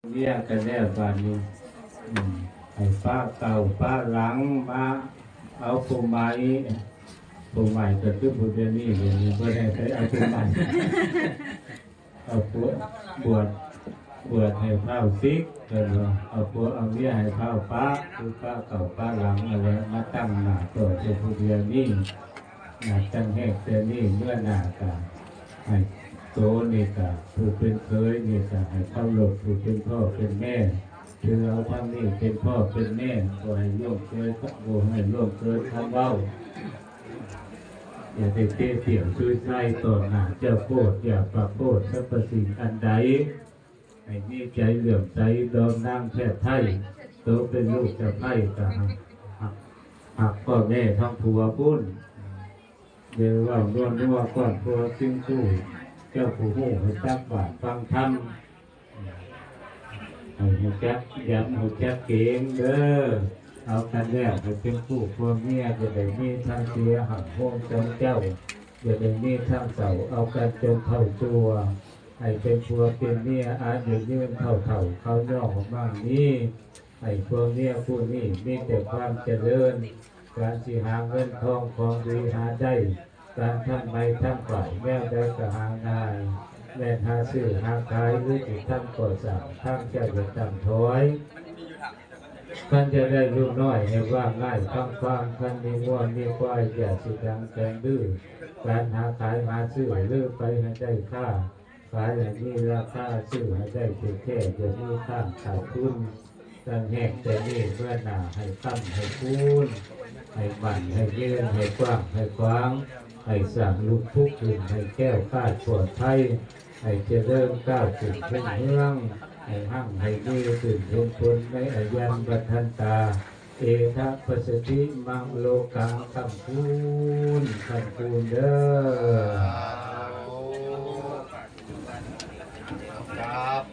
เรียกกันแล้วบาดนี้ให้ป้าเก่าป้าหลังมาเอาผู้ใหม่ก็คือบุญนี่เดี๋ยวนี้เพื่อให้ไปเอาผู้ใหม่เอาบวชให้เฝ้าซิกเกิดว่าเอาเอาเรียให้เฝ้าป้าคือป้าเก่าป้าหลังอะไรมาตั้งหน้าต่อเจ้าผู้เดียวนี่หน้าตั้งแหกเจ้านี่เมื่อหน้ากาให้โตนี่กะผู้เป็นเคยนี่กะให้เข้าหลบผู้เป็นพ่อเป็นแม่คือเราทั้งนี้เป็นพ่อเป็นแม่ก็ให้ร่วมเคยก็ให้ร่วมเคยทำเบ้าอย่าได้เตะเสี่ยวช่วยใช้ต่อหน้าเจ้าโพดอย่าประโพดสักประสิ่งอันใดให้มีใจเหลื่อมใจดอมนางแพทย์ไทยโตเป็นลูกเจ้าไทยกะหักพ่อแม่ทั้งผัวปุ้นเดี๋ยวว่าร่วนรั่วก่อนผัวจึงคู่เจ้าผู้หูให้จักบาทฟังธรรมให้จักย้ำให้จักเก่งเด้อเอากันแล้วให้เป็นผู้พวกเมียจะได้มีทางเสียหักโหงจนเจ้าจะได้มีทางเสาเอากันจนเท่าตัวให้เป็นผัวเป็นเมียอายุยืนเท่าเขาย่อของบ้านนี้ให้พวกเมียผู้นี้มีแต่ความเจริญการสิหาเงินทองของดีหาได้การทำไม่ทำฝ่ายแม่ได้กระหางง่ายแม่หาซื้อหาขายหรือติดทำก่อสร้างทางเจ้าจะตั้งถอยท่านจะได้ลูกน้อยให้ว่าง่ายฟังท่านมีง่วงมีควายอย่าสิดังแกงดื้อการหาขายหาซื้อเลือกไปให้ได้ค่าขายอย่างนี้ราคาซื้อให้ได้เพียงแค่จะมีค่าขาดทุนการแหกแต่นี่เพื่อหนาให้ตั้งให้คูนให้บั่นให้ยืนให้กว้างให้กว้างให้สั่งลุกทุกข์ขึ้นให้แก้วคาดปวดไทยให้เจริญก้าวถึงเมืองให้หั่งให้ดีถึงลงทุนในอายันบัทันตาเอทัพสติมังโลกังคำคูณเด้อครับ